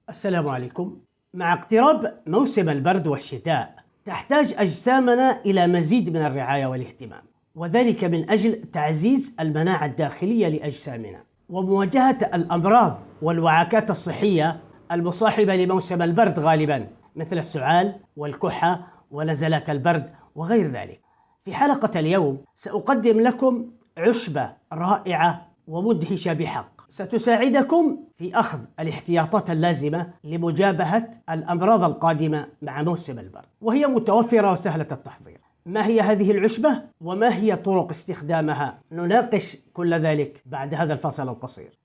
السلام عليكم. مع اقتراب موسم البرد والشتاء تحتاج أجسامنا إلى مزيد من الرعاية والاهتمام، وذلك من أجل تعزيز المناعة الداخلية لأجسامنا ومواجهة الأمراض والوعكات الصحية المصاحبة لموسم البرد غالبا، مثل السعال والكحة ونزلات البرد وغير ذلك. في حلقة اليوم سأقدم لكم عشبة رائعة ومدهشة بحق ستساعدكم في أخذ الاحتياطات اللازمة لمجابهة الأمراض القادمة مع موسم البرد، وهي متوفرة وسهلة التحضير. ما هي هذه العشبة وما هي طرق استخدامها؟ نناقش كل ذلك بعد هذا الفاصل القصير.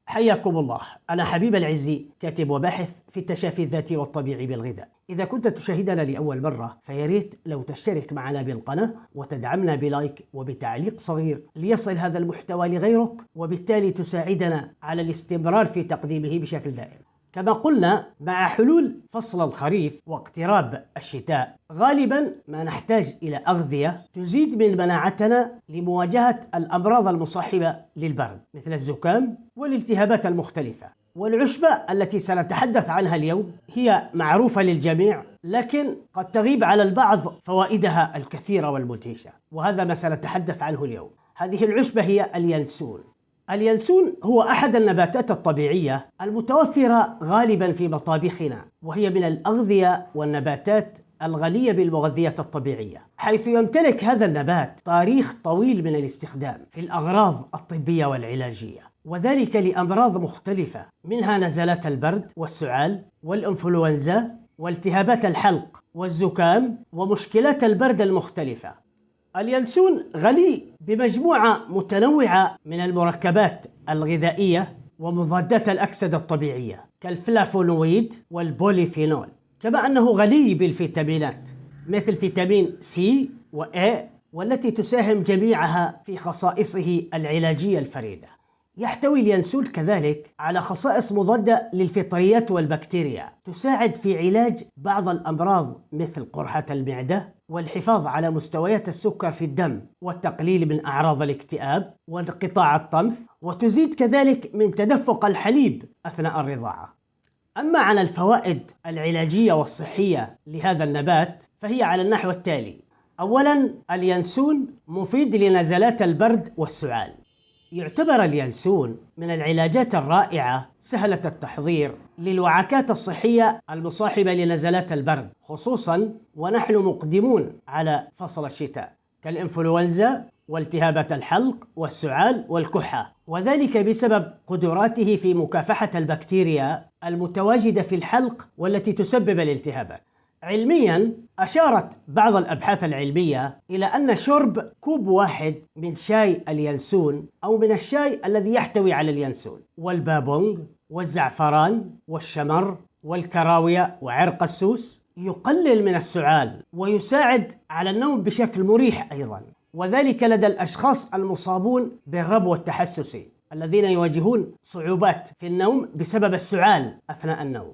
حياكم الله. أنا حبيب العزي، كاتب وباحث في التشافي الذاتي والطبيعي بالغذاء. إذا كنت تشاهدنا لأول مرة فياريت لو تشترك معنا بالقناة وتدعمنا بلايك وبتعليق صغير ليصل هذا المحتوى لغيرك، وبالتالي تساعدنا على الاستمرار في تقديمه بشكل دائم. كما قلنا، مع حلول فصل الخريف واقتراب الشتاء غالبا ما نحتاج إلى أغذية تزيد من مناعتنا لمواجهة الأمراض المصاحبة للبرد، مثل الزكام والالتهابات المختلفة. والعشبة التي سنتحدث عنها اليوم هي معروفة للجميع، لكن قد تغيب على البعض فوائدها الكثيرة والمدهشة، وهذا ما سنتحدث عنه اليوم. هذه العشبة هي اليانسون. اليانسون هو أحد النباتات الطبيعية المتوفرة غالبا في مطابخنا، وهي من الأغذية والنباتات الغنية بالمغذيات الطبيعية، حيث يمتلك هذا النبات تاريخ طويل من الاستخدام في الأغراض الطبية والعلاجية، وذلك لأمراض مختلفة، منها نزلات البرد والسعال والإنفلونزا والتهابات الحلق والزكام ومشكلات البرد المختلفة. اليانسون غني بمجموعة متنوعة من المركبات الغذائية ومضادات الأكسدة الطبيعية كالفلافونويد والبوليفينول، كما أنه غني بالفيتامينات مثل فيتامين سي وإي، والتي تساهم جميعها في خصائصه العلاجية الفريدة. يحتوي اليانسون كذلك على خصائص مضادة للفطريات والبكتيريا تساعد في علاج بعض الأمراض مثل قرحة المعدة والحفاظ على مستويات السكر في الدم والتقليل من أعراض الاكتئاب وانقطاع الطمث، وتزيد كذلك من تدفق الحليب أثناء الرضاعة. أما عن الفوائد العلاجية والصحية لهذا النبات فهي على النحو التالي. أولا، اليانسون مفيد لنزلات البرد والسعال. يعتبر اليانسون من العلاجات الرائعة سهلة التحضير للوعكات الصحية المصاحبة لنزلات البرد، خصوصا ونحن مقدمون على فصل الشتاء، كالإنفلونزا والتهابات الحلق والسعال والكحة، وذلك بسبب قدراته في مكافحة البكتيريا المتواجدة في الحلق والتي تسبب الالتهابات. علمياً أشارت بعض الأبحاث العلمية إلى أن شرب كوب واحد من شاي اليانسون أو من الشاي الذي يحتوي على اليانسون والبابونج والزعفران والشمر والكراوية وعرق السوس يقلل من السعال ويساعد على النوم بشكل مريح أيضاً، وذلك لدى الأشخاص المصابون بالربو التحسسي الذين يواجهون صعوبات في النوم بسبب السعال أثناء النوم.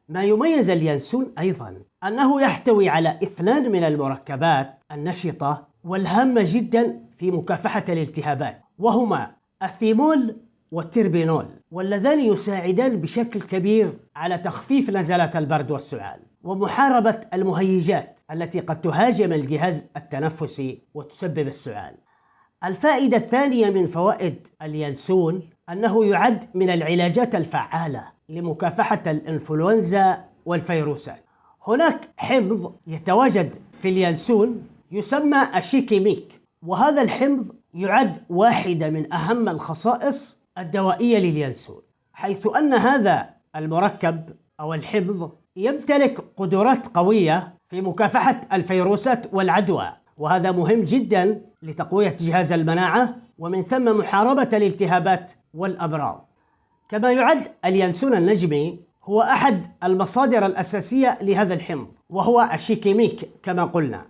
ما يميز اليانسون أيضاً أنه يحتوي على 2 من المركبات النشطة والهامة جداً في مكافحة الالتهابات، وهما الثيمول والتربينول، واللذان يساعدان بشكل كبير على تخفيف نزلات البرد والسعال ومحاربة المهيجات التي قد تهاجم الجهاز التنفسي وتسبب السعال. الفائدة الثانية من فوائد اليانسون أنه يعد من العلاجات الفعالة لمكافحة الإنفلونزا والفيروسات. هناك حمض يتواجد في اليانسون يسمى الشيكيميك، وهذا الحمض يعد واحدة من أهم الخصائص الدوائية لليانسون، حيث أن هذا المركب أو الحمض يمتلك قدرات قوية في مكافحة الفيروسات والعدوى، وهذا مهم جدا لتقوية جهاز المناعة ومن ثم محاربة الالتهابات والأمراض. كما يعد اليانسون النجمي هو أحد المصادر الأساسية لهذا الحمض، وهو الشيكيميك كما قلنا.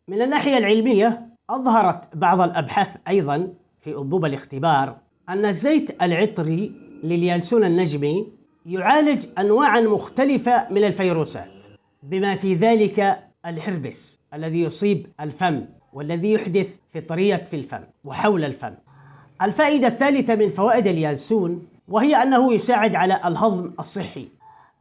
من الناحية العلمية أظهرت بعض الأبحاث أيضا في أنبوب الاختبار أن الزيت العطري لليانسون النجمي يعالج أنواعا مختلفة من الفيروسات، بما في ذلك الهربس الذي يصيب الفم والذي يحدث فطرية في الفم وحول الفم. الفائدة الثالثة من فوائد اليانسون وهي أنه يساعد على الهضم الصحي.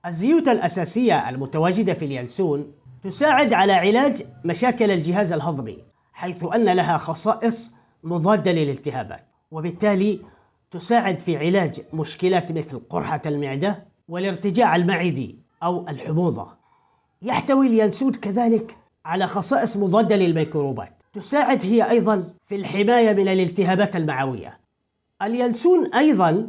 الزيوت الأساسية المتواجدة في اليانسون تساعد على علاج مشاكل الجهاز الهضمي، حيث أن لها خصائص مضادة للالتهابات، وبالتالي تساعد في علاج مشكلات مثل قرحة المعدة والارتجاع المعدي أو الحموضة. يحتوي اليانسون كذلك على خصائص مضادة للميكروبات، تساعد هي أيضا في الحماية من الالتهابات المعوية. اليانسون أيضا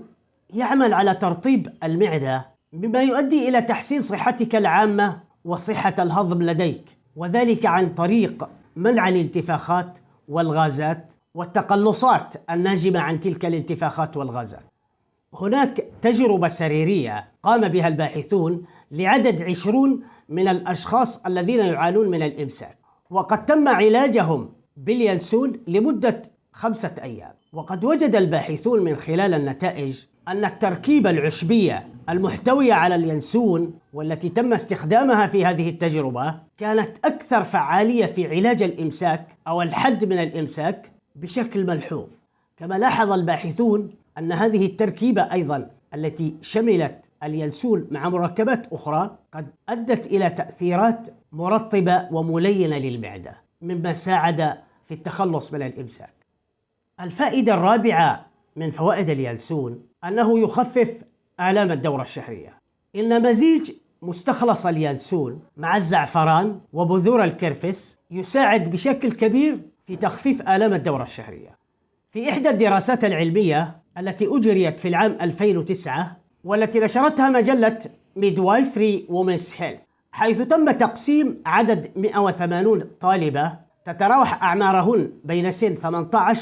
يعمل على ترطيب المعدة، مما يؤدي إلى تحسين صحتك العامة وصحة الهضم لديك، وذلك عن طريق منع الانتفاخات والغازات والتقلصات الناجمة عن تلك الانتفاخات والغازات. هناك تجربة سريرية قام بها الباحثون لعدد 20 من الأشخاص الذين يعانون من الإمساك، وقد تم علاجهم باليانسون لمدة 5 أيام. وقد وجد الباحثون من خلال النتائج أن التركيبة العشبية المحتوية على اليانسون والتي تم استخدامها في هذه التجربة كانت أكثر فعالية في علاج الإمساك أو الحد من الإمساك بشكل ملحوظ. كما لاحظ الباحثون أن هذه التركيبة أيضا التي شملت اليانسون مع مركبات أخرى قد أدت إلى تأثيرات مرطبة وملينة للمعدة، مما ساعد في التخلص من الإمساك. الفائدة الرابعة من فوائد اليانسون أنه يخفف آلام الدورة الشهرية. إن مزيج مستخلص اليانسون مع الزعفران وبذور الكرفس يساعد بشكل كبير في تخفيف آلام الدورة الشهرية. في إحدى الدراسات العلمية التي أجريت في العام 2009 والتي نشرتها مجلة Midwifery Women's Health، حيث تم تقسيم عدد 180 طالبة تتراوح أعمارهن بين سن 18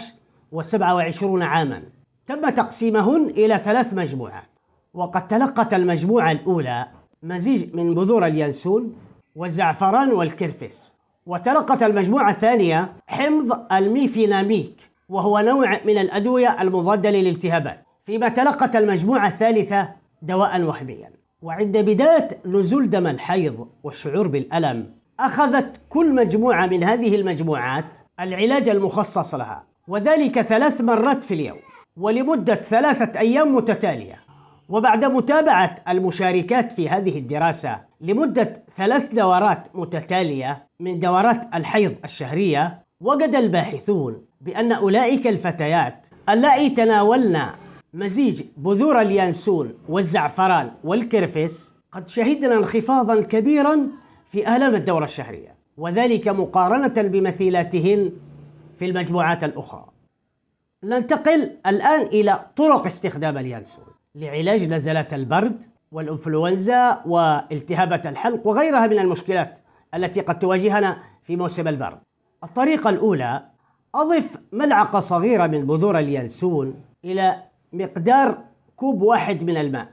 و27 عاماً، تم تقسيمهن إلى 3 مجموعات. وقد تلقت المجموعة الأولى مزيج من بذور اليانسون والزعفران والكرفس، وتلقت المجموعة الثانية حمض الميفيناميك وهو نوع من الأدوية المضادة للالتهابات، فيما تلقت المجموعة الثالثة دواء وهميا. وعند بداية نزول دم الحيض والشعور بالألم أخذت كل مجموعة من هذه المجموعات العلاج المخصص لها، وذلك 3 مرات في اليوم ولمدة 3 أيام متتالية. وبعد متابعة المشاركات في هذه الدراسة لمدة 3 دورات متتالية من دورات الحيض الشهرية، وجد الباحثون بأن أولئك الفتيات اللائي تناولن مزيج بذور اليانسون والزعفران والكرفس قد شهدن انخفاضا كبيرا في آلام الدورة الشهرية، وذلك مقارنة بمثيلاتهن في المجموعات الأخرى. ننتقل الآن إلى طرق استخدام اليانسون لعلاج نزلات البرد والإنفلونزا والتهابات الحلق وغيرها من المشكلات التي قد تواجهنا في موسم البرد. الطريقة الأولى: أضف ملعقة صغيرة من بذور اليانسون إلى مقدار كوب واحد من الماء،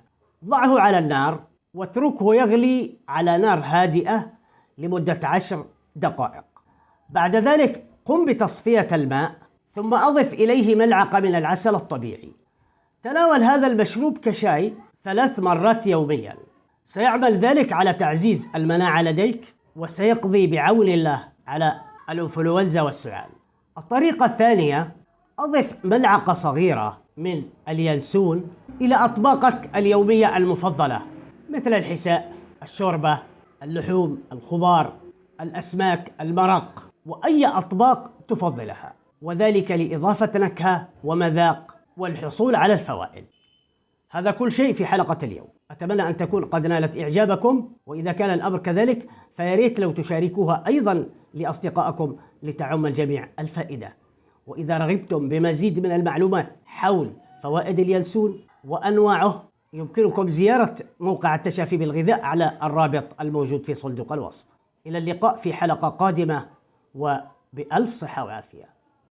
ضعه على النار واتركه يغلي على نار هادئة لمدة 10 دقائق. بعد ذلك قم بتصفية الماء، ثم أضف إليه ملعقة من العسل الطبيعي. تناول هذا المشروب كشاي 3 مرات يوميا، سيعمل ذلك على تعزيز المناعة لديك، وسيقضي بعون الله على الإنفلونزا والسعال. الطريقة الثانية: أضف ملعقة صغيرة من اليانسون إلى أطباقك اليومية المفضلة مثل الحساء، الشوربة، اللحوم، الخضار، الأسماك، المرق، وأي أطباق تفضلها، وذلك لإضافة نكهة ومذاق والحصول على الفوائد. هذا كل شيء في حلقة اليوم، أتمنى أن تكون قد نالت إعجابكم، وإذا كان الأمر كذلك فياريت لو تشاركوها أيضا لأصدقائكم لتعم الجميع الفائدة. وإذا رغبتم بمزيد من المعلومات حول فوائد اليانسون وأنواعه يمكنكم زيارة موقع التشافي بالغذاء على الرابط الموجود في صندوق الوصف. إلى اللقاء في حلقة قادمة، وبألف صحة وعافية.